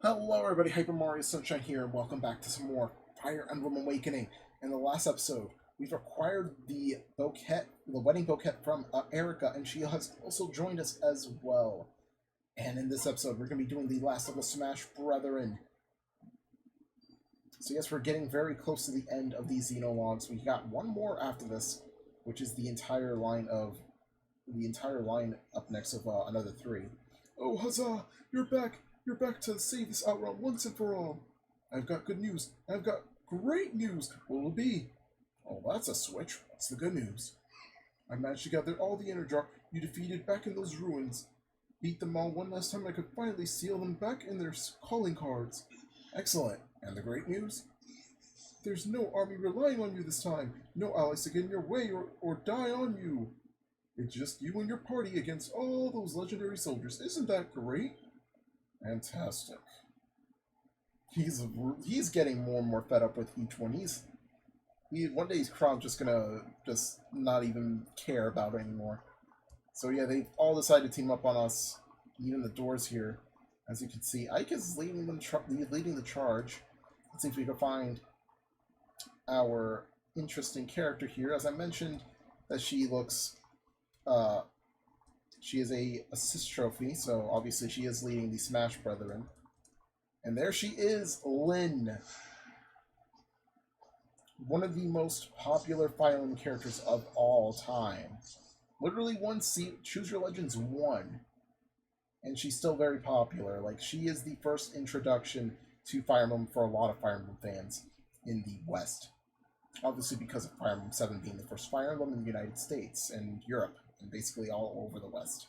Hello everybody, Hyper Mario Sunshine here, and welcome back to some more Fire Emblem Awakening. In the last episode, we've acquired the wedding bouquet from Erica, and she has also joined us as well. And in this episode, we're going to be doing the last of the Smash Brethren. So yes, we're getting very close to the end of these Xenologues. We got one more after this, which is the entire line up next of another three. Oh, huzzah! You're back! You're back to save this outrun once and for all. I've got good news. I've got great news. What will it be? Oh, that's a switch. What's the good news? I managed to gather all the Energar you defeated back in those ruins. Beat them all one last time. I could finally seal them back in their calling cards. Excellent. And the great news? There's no army relying on you this time. No allies to get in your way or die on you. It's just you and your party against all those legendary soldiers. Isn't that great? Fantastic. He's getting more and more fed up with each one. One day Crowd's just gonna not even care about it anymore. So yeah, they've all decided to team up on us. Even the doors here, as you can see, Ike is leading the charge. Let's see if we can find our interesting character here. As I mentioned, that she looks. She is a assist trophy, so obviously she is leading the Smash Brethren. And there she is, Lyn. One of the most popular Fire Emblem characters of all time. Literally one seat, Choose Your Legends 1. And she's still very popular. Like, she is the first introduction to Fire Emblem for a lot of Fire Emblem fans in the West. Obviously because of Fire Emblem 7 being the first Fire Emblem in the United States and Europe. And basically all over the West.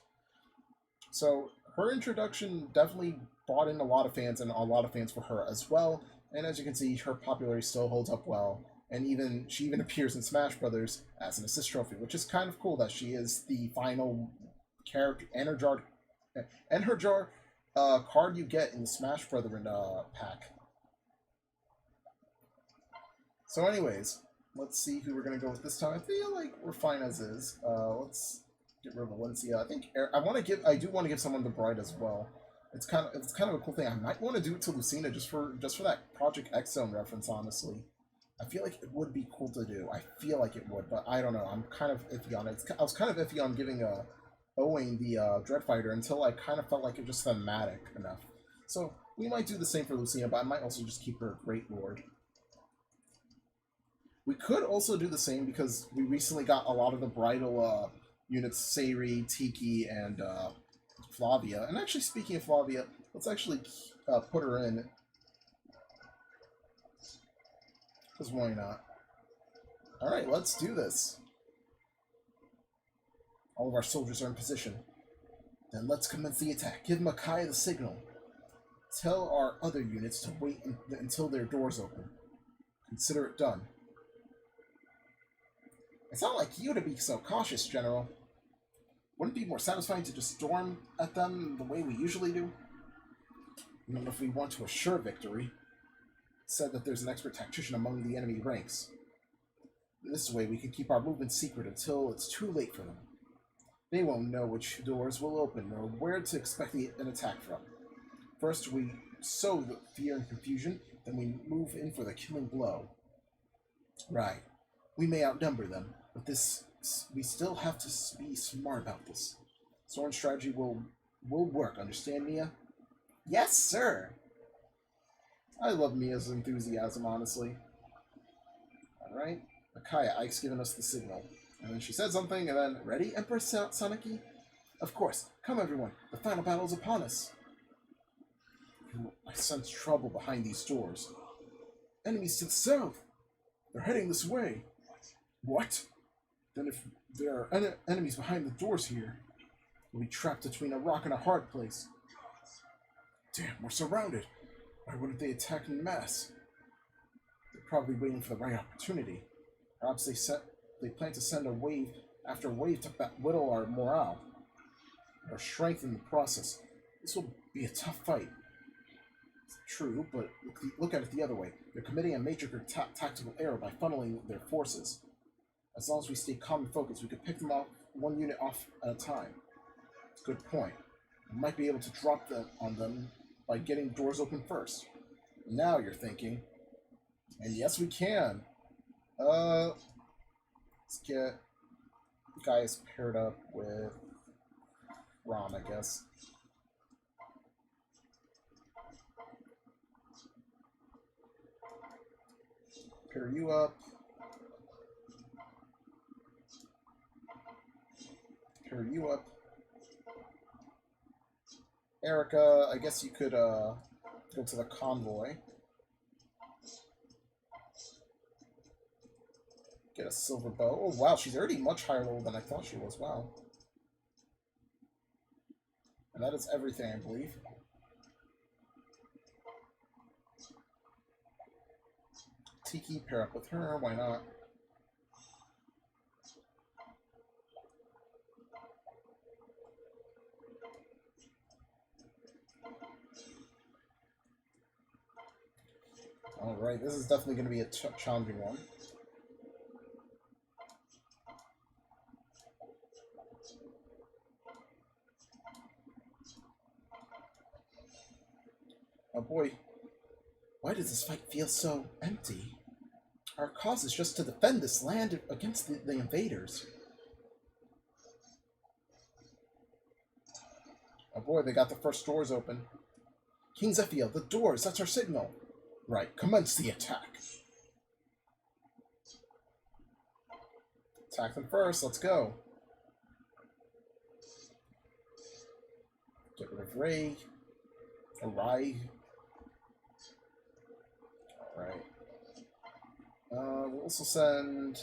So her introduction definitely brought in a lot of fans, and a lot of fans for her as well. And as you can see, her popularity still holds up well. And she even appears in Smash Brothers as an assist trophy, which is kind of cool that she is the final character Energar card you get in the Smash Brethren pack. So anyways, let's see who we're going to go with this time. I feel like we're fine as is. Let's get rid of Valencia. I do want to give someone the bride as well. It's kind of a cool thing. I might want to do it to Lucina just for that Project X Zone reference, honestly. I feel like it would be cool to do. I feel like it would, but I don't know. I'm kind of iffy on it. I was kind of iffy on giving Owain the Dread Fighter until I kind of felt like it was just thematic enough. So we might do the same for Lucina, but I might also just keep her Great Lord. We could also do the same because we recently got a lot of the bridal units, Sayri, Tiki, and Flavia. And actually, speaking of Flavia, let's actually put her in. Because why not? Alright, let's do this. All of our soldiers are in position. Then let's commence the attack. Give Makai the signal. Tell our other units to wait until their doors open. Consider it done. It's not like you to be so cautious, General. Wouldn't it be more satisfying to just storm at them the way we usually do? Even if we want to assure victory. It's said that there's an expert tactician among the enemy ranks. This way we can keep our movements secret until it's too late for them. They won't know which doors will open or where to expect an attack from. First we sow the fear and confusion, then we move in for the killing blow. Right. We may outnumber them, but we still have to be smart about this. Soren's strategy will work, understand, Mia? Yes, sir! I love Mia's enthusiasm, honestly. Alright. Akaya, Ike's given us the signal. And then she said something, and then, ready, Empress Sanaki? Of course. Come, everyone. The final battle is upon us. I sense trouble behind these doors. Enemies to the south! They're heading this way. What? Then if there are enemies behind the doors here, we'll be trapped between a rock and a hard place. Damn, we're surrounded. Why wouldn't they attack en masse? They're probably waiting for the right opportunity. Perhaps they plan to send a wave after wave to whittle our morale, or strengthen the process. This will be a tough fight. It's true, but look at it the other way. They're committing a major tactical error by funneling their forces. As long as we stay calm and focused, we could pick them off one unit off at a time. Good point. We might be able to drop them on them by getting doors open first. Now you're thinking. And yes, we can. Let's get guys paired up with Ron, I guess. Pair you up. Pair you up. Erica, I guess you could go to the convoy. Get a silver bow. Oh wow, she's already much higher level than I thought she was. Wow. And that is everything, I believe. Tiki, pair up with her, why not? Alright, this is definitely going to be a challenging one. Oh boy. Why does this fight feel so empty? Our cause is just to defend this land against the invaders. Oh boy, they got the first doors open. King Zephiel, the doors, that's our signal. Right, commence the attack. Attack them first, let's go. Get rid of Ray. Rai. Alright. We'll also send...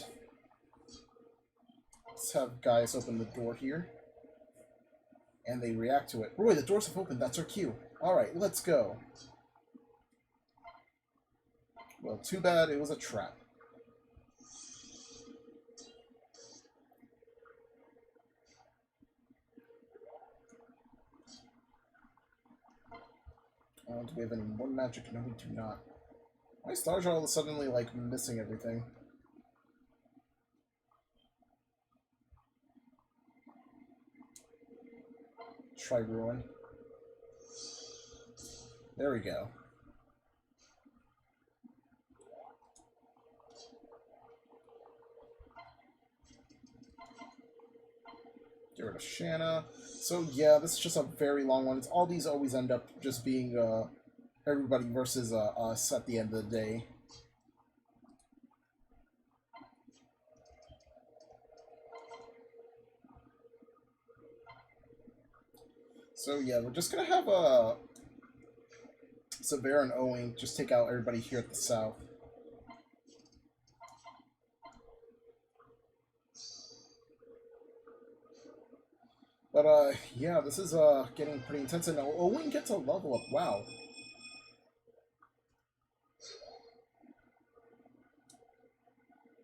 Let's have guys open the door here. And they react to it. Roy, the doors have opened, that's our cue. Alright, let's go. Well, too bad it was a trap. Do we have any more magic? No, we do not. My stars are all of a sudden like missing everything. Try Ruin. There we go. Get rid of Shanna. So yeah, this is just a very long one. All these always end up just being everybody versus us at the end of the day. So yeah, we're just gonna have Severa and Owen just take out everybody here at the south. But yeah, this is getting pretty intense, and Owen gets a level up. Wow.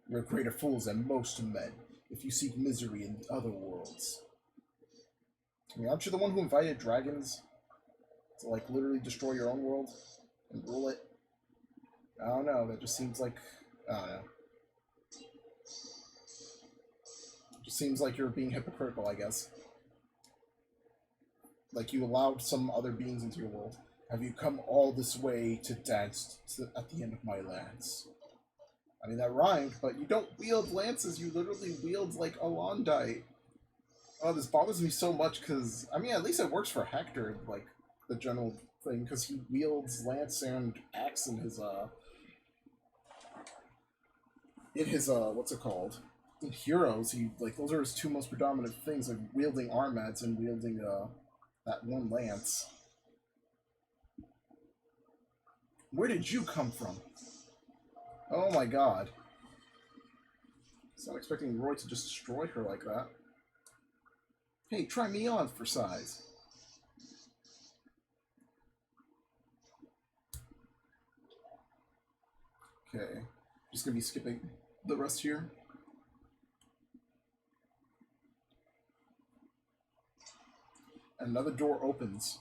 You're greater fools than most men if you seek misery in other worlds. I mean, aren't you the one who invited dragons to, like, literally destroy your own world and rule it? I don't know, that just seems like... I don't know. It just seems like you're being hypocritical, I guess. Like, you allowed some other beings into your world. Have you come all this way to dance at the end of my lance? I mean, that rhymed, but you don't wield lances, you literally wield, like, a Londite. Oh, this bothers me so much, because, I mean, at least it works for Hector, like, the general thing, because he wields lance and axe in his, what's it called? In Heroes, he, like, those are his two most predominant things, like, wielding armats and wielding, that one lance. Where did you come from? Oh my god. I was not expecting Roy to just destroy her like that. Hey, try me on for size. Okay. Just gonna be skipping the rest here. Another door opens.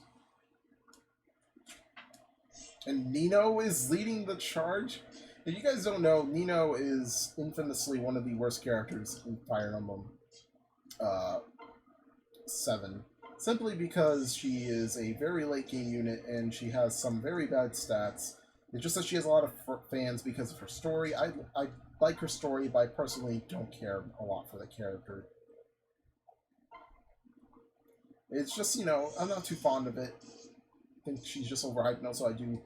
And Nino is leading the charge? If you guys don't know, Nino is infamously one of the worst characters in Fire Emblem 7. simply because she is a very late game unit and she has some very bad stats. It's just that she has a lot of fans because of her story. I like her story, but I personally don't care a lot for the character. It's just, you know, I'm not too fond of it. I think she's just overhyped, and also I do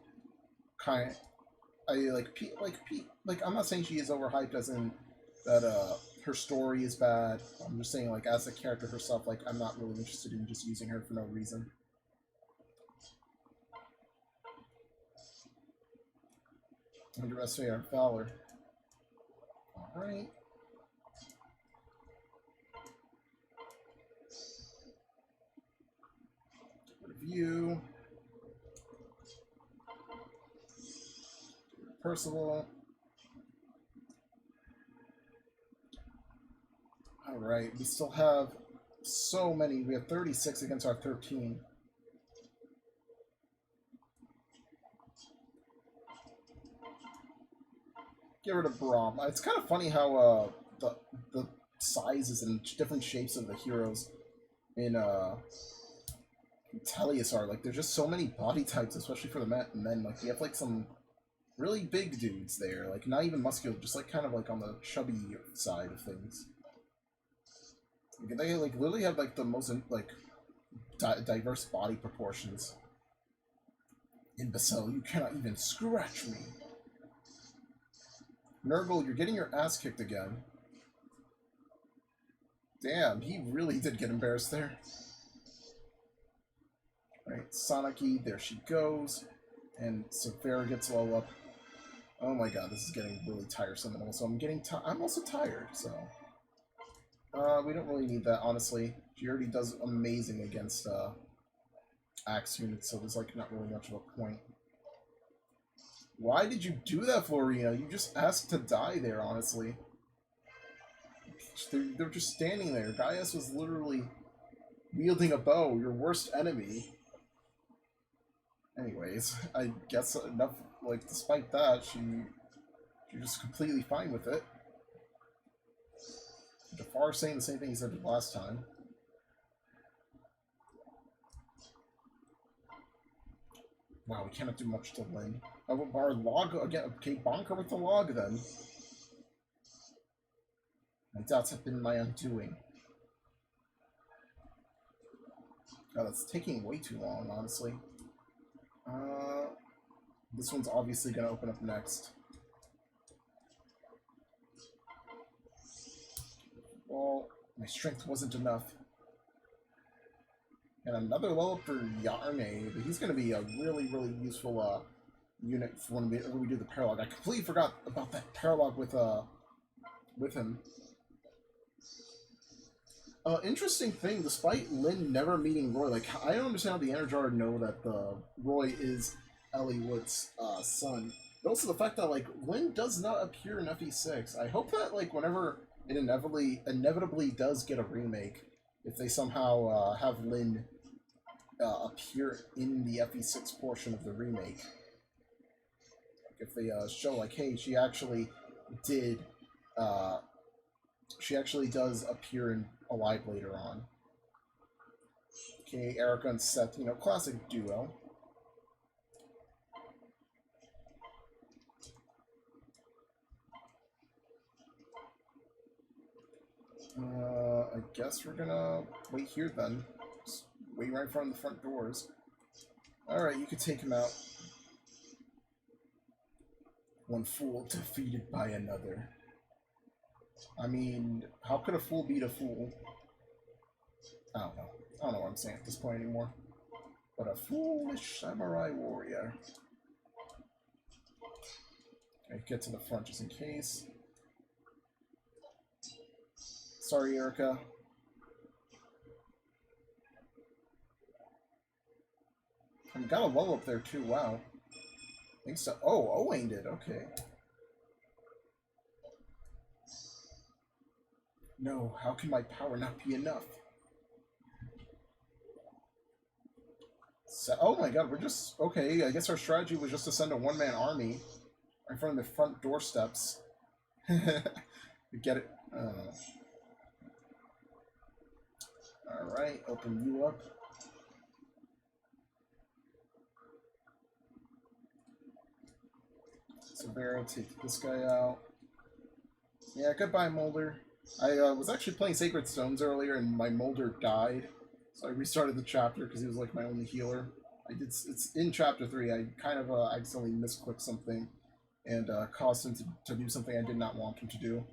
kind of, I'm not saying she is overhyped as in that her story is bad. I'm just saying, like, as a character herself, like, I'm not really interested in just using her for no reason. Underestimate our valor. Alright. Get rid of you. Percival. Alright, we still have so many. We have 36 against our 13. Get rid of Braum. It's kind of funny how the sizes and different shapes of the heroes in Tellius are. Like, there's just so many body types, especially for the men. Like, you have, like, some really big dudes there. Like, not even muscular, just, like, kind of, like, on the chubby side of things. Like, they, like, literally have, like, the most, like, diverse body proportions. Imbecile, you cannot even scratch me. Nurgle, you're getting your ass kicked again. Damn, he really did get embarrassed there. Right, Soniki, there she goes. And Severa gets low up. Oh my god, this is getting really tiresome. And also, I'm also tired, so... we don't really need that, honestly. She already does amazing against, Axe units, so there's, like, not really much of a point. Why did you do that, Florina? You just asked to die there, honestly. They're just standing there. Gaius was literally wielding a bow, your worst enemy. Anyways, I guess enough, like, despite that, she's just completely fine with it. Jafar's saying the same thing he said last time. Wow, we cannot do much to win. Our log again. Okay, bonker with the log then. My doubts have been my undoing. God, that's taking way too long, honestly. This one's obviously going to open up next. Well, my strength wasn't enough. And another level for Yarne, but he's going to be a really, really useful unit for when we do the paralog. I completely forgot about that paralog with him. Interesting thing, despite Lynn never meeting Roy, like, I don't understand how the Energar know that Roy is Ellie Wood's son. But also the fact that, like, Lynn does not appear in FE6. I hope that, like, whenever it inevitably does get a remake, if they somehow have Lynn appear in the FE6 portion of the remake. Like, if they show, like, hey, she actually does appear in Alive later on. Okay, Erica and Seth, you know, classic duo. I guess we're gonna wait here then. Just wait right in front of the front doors. Alright, you can take him out. One fool defeated by another. I mean, how could a fool beat a fool? I don't know. I don't know what I'm saying at this point anymore. But a foolish samurai warrior. Okay, get to the front just in case. Sorry, Erica. I've got a level up there too, wow. Thanks to... Oh, Owain did, okay. No, how can my power not be enough? So, oh my god, we're just... Okay, I guess our strategy was just to send a one-man army in front of the front doorsteps. We get it. Alright, open you up. Severo, take this guy out. Yeah, goodbye, Molder. I was actually playing Sacred Stones earlier, and my Molder died. So I restarted the chapter because he was like my only healer. It's in chapter 3. I kind of accidentally misclicked something and caused him to do something I did not want him to do.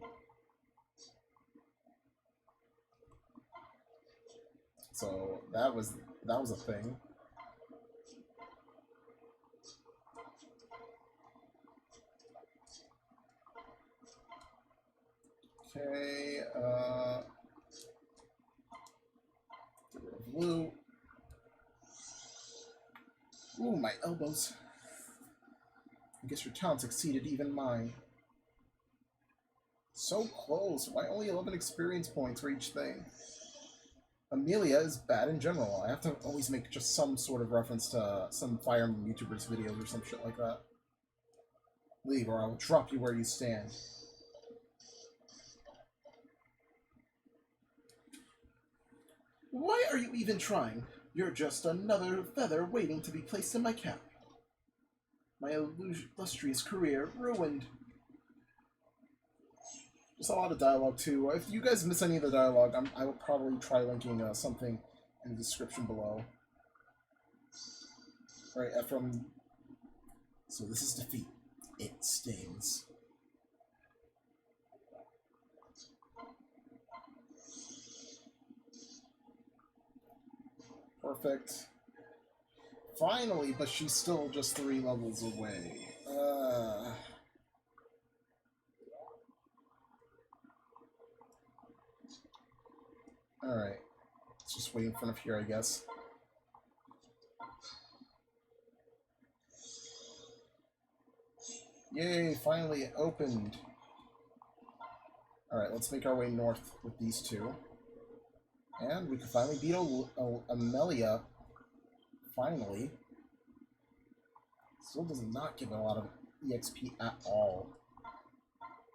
So that was a thing. Okay, get rid of blue. Ooh, my elbows. I guess your talents exceeded even mine. So close. Why only 11 experience points for each thing? Amelia is bad in general. I have to always make just some sort of reference to some Fire Emblem YouTubers' videos or some shit like that. Leave, or I will drop you where you stand. Why are you even trying? You're just another feather waiting to be placed in my cap. My illustrious career ruined. There's a lot of dialogue too. If you guys miss any of the dialogue, I will probably try linking something in the description below. Alright, Ephraim. So this is defeat. It stings. Perfect. Finally, but she's still just 3 levels away. Alright. Let's just wait in front of here, I guess. Yay, finally it opened. Alright, let's make our way north with these two. And we can finally beat Amelia. Finally. Still does not give a lot of EXP at all.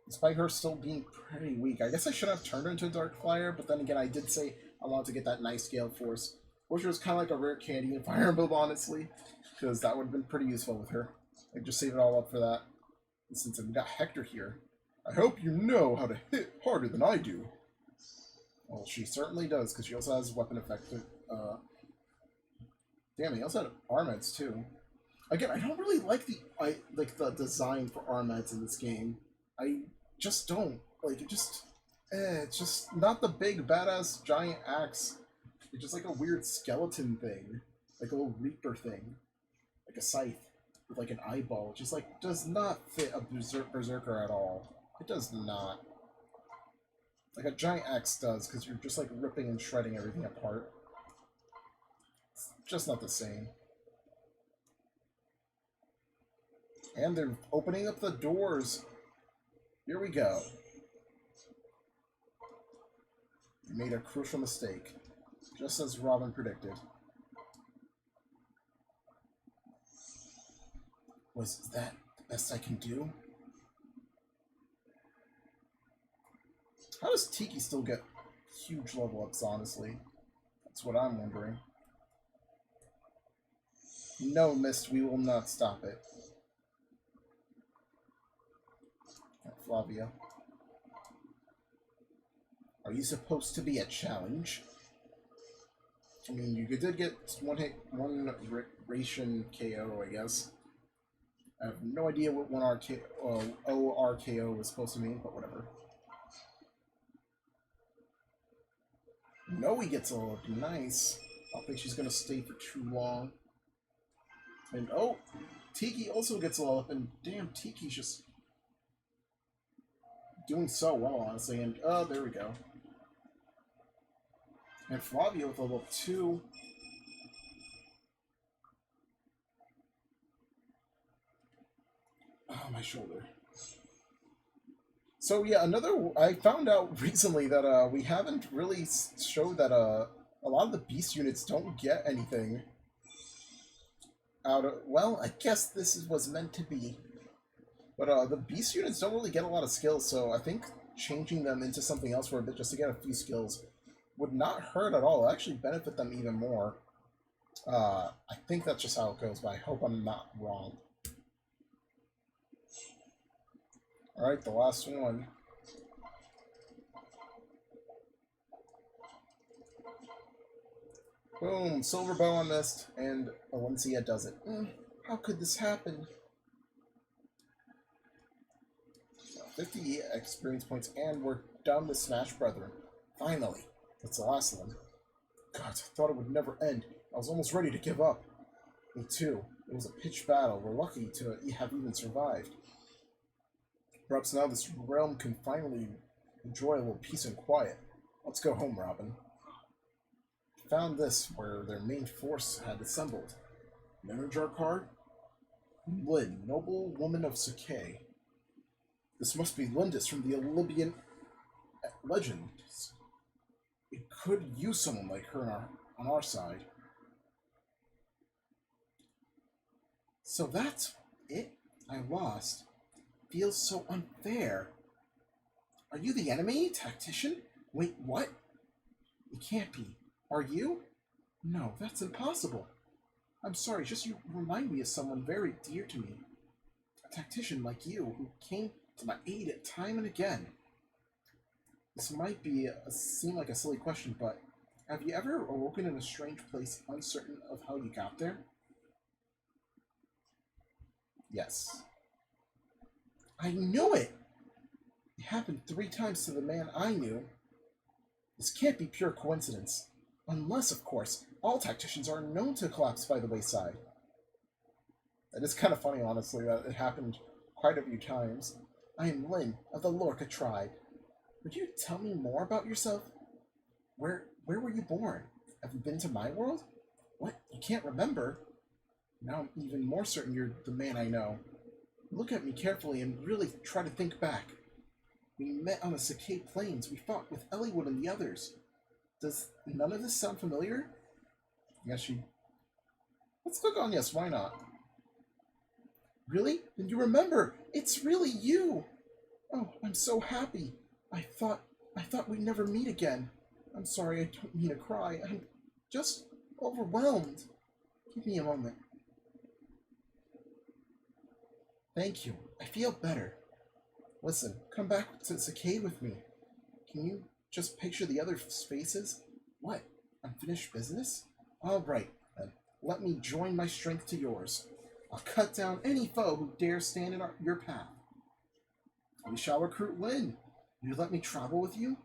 Despite her still being pretty weak. I guess I should have turned her into a Dark Flyer, but then again, I did say I wanted to get that nice Gale Force, which was kind of like a rare candy in Fire Emblem, honestly, because that would have been pretty useful with her. I just save it all up for that. And since I've got Hector here, I hope you know how to hit harder than I do. Well, she certainly does, because she also has weapon effect. Damn, he also had Armeds too. Again, I don't really like the design for Armeds in this game. I just don't. Like, it's just not the big, badass, giant axe. It's just like a weird skeleton thing. Like a little Reaper thing. Like a scythe with like an eyeball. It just like does not fit a berserker at all. It does not. Like a giant axe does, because you're just like ripping and shredding everything apart. It's just not the same. And they're opening up the doors. Here we go. You made a crucial mistake, just as Robin predicted. Was that the best I can do? How does Tiki still get huge level ups, honestly? That's what I'm wondering. No, Mist, we will not stop it. Flavia. Are you supposed to be a challenge? I mean, you did get one ration KO, I guess. I have no idea what one ORKO was supposed to mean, but whatever. No, he gets a look. Nice. I don't think she's going to stay for too long. And, oh, Tiki also gets a level up, and damn, Tiki's just doing so well, honestly, and, there we go. And Flavia with level 2. Oh, my shoulder. So, yeah, I found out recently that, we haven't really showed that, a lot of the beast units don't get anything out of, well, I guess this was meant to be. But, the beast units don't really get a lot of skills, so I think changing them into something else for a bit just to get a few skills would not hurt at all. It'll actually benefit them even more. I think that's just how it goes, but I hope I'm not wrong. Alright, the last one. Boom, silver bow on mist, and Valencia does it. How could this happen? 50 experience points, and we're done with Smash Brethren. Finally. That's the last of them. God, I thought it would never end. I was almost ready to give up. Me too. It was a pitched battle. We're lucky to have even survived. Perhaps now this realm can finally enjoy a little peace and quiet. Let's go home, Robin. Found this where their main force had assembled. An Energar card? Lynn, noble woman of Sakai. This must be Lindis from the Olympian legends. It could use someone like her on our side. So that's it? I lost. Feels so unfair. Are you the enemy, tactician? Wait, what? It can't be. Are you? No, that's impossible. I'm sorry, just you remind me of someone very dear to me. A tactician like you, who came to my aid time and again. This might seem like a silly question, but have you ever awoken in a strange place, uncertain of how you got there? Yes. I knew it! It happened 3 times to the man I knew. This can't be pure coincidence. Unless, of course, all tacticians are known to collapse by the wayside. That is kind of funny, honestly, that it happened quite a few times. I am Lynn, of the Lorca tribe. Would you tell me more about yourself? Where were you born? Have you been to my world? What? You can't remember? Now I'm even more certain you're the man I know. Look at me carefully and really try to think back. We met on the Sakai Plains. We fought with Eliwood and the others. Does none of this sound familiar? Yes, Let's click on yes, why not? Really? Then you remember! It's really you! Oh, I'm so happy. I thought we'd never meet again. I'm sorry, I don't mean to cry. I'm just overwhelmed. Give me a moment. Thank you. I feel better. Listen, come back to Sakai with me. Can you just picture the other faces? What? Unfinished business? All right, then. Let me join my strength to yours. I'll cut down any foe who dares stand in your path. We shall recruit Lynn. Will you let me travel with you?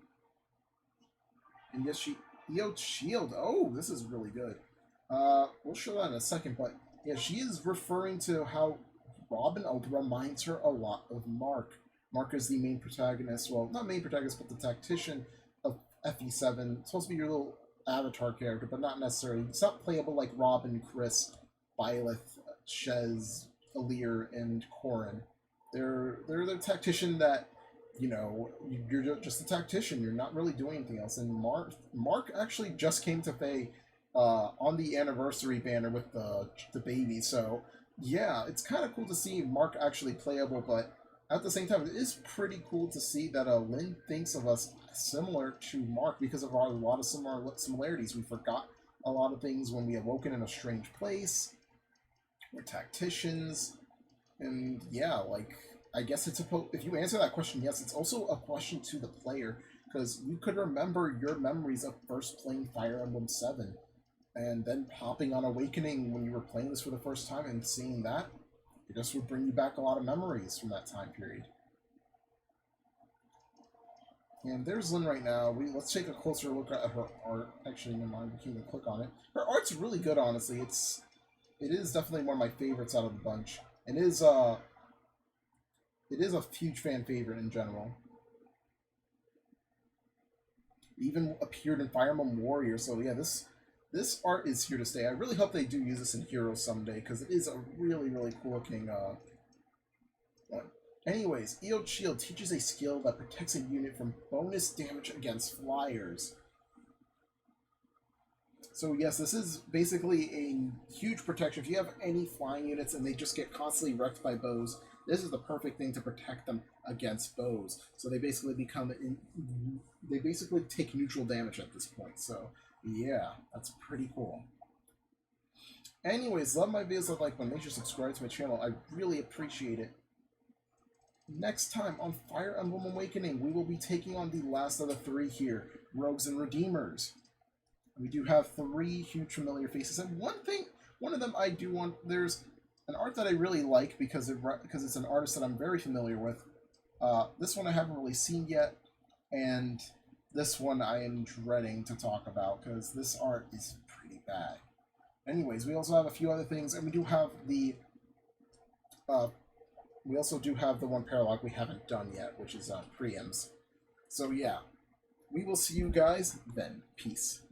And yes, she EO'd shield. Oh, this is really good. We'll show that in a second, but yeah, she is referring to how Robin reminds her a lot of Mark. Mark is the main protagonist, well, not main protagonist, but the tactician of FE7. It's supposed to be your little avatar character, but not necessarily. It's not playable like Robin, Chris, Byleth, Shez, Alir, and Corrin. They're the tactician that, you know, you're just a tactician. You're not really doing anything else. And Mark actually just came to Faye on the anniversary banner with the baby. So yeah, it's kind of cool to see Mark actually playable, but at the same time, it is pretty cool to see that Lynn thinks of us similar to Mark because of a lot of similarities. We forgot a lot of things when we awoken in a strange place. We're tacticians. And yeah, like, I guess it's if you answer that question, yes, it's also a question to the player, because you could remember your memories of first playing Fire Emblem 7, and then hopping on Awakening when you were playing this for the first time and seeing that. It just would bring you back a lot of memories from that time period. And there's Lynn right now. Let's take a closer look at her art. Actually, never mind, we can't even click on it. Her art's really good, honestly. It is definitely one of my favorites out of the bunch. And it is a huge fan favorite in general. It even appeared in Fire Emblem Warrior, so yeah, this art is here to stay. I really hope they do use this in Heroes someday, because it is a really, really cool looking one. Anyways, EO'd Shield teaches a skill that protects a unit from bonus damage against flyers. So yes, this is basically a huge protection. If you have any flying units and they just get constantly wrecked by bows, this is the perfect thing to protect them against bows. So they basically they basically take neutral damage at this point. So yeah, that's pretty cool. Anyways, love my videos, like when make sure to subscribe to my channel. I really appreciate it. next time on Fire Emblem Awakening, we will be taking on the last of the three here, Rogues and Redeemers. We do have three huge familiar faces, and one of them I do want. There's an art that I really like because it's an artist that I'm very familiar with. This one I haven't really seen yet, and this one I am dreading to talk about because this art is pretty bad. Anyways, we also have a few other things, and we do have the we also do have the one paralogue we haven't done yet, which is Priam's. So yeah, we will see you guys then. Peace.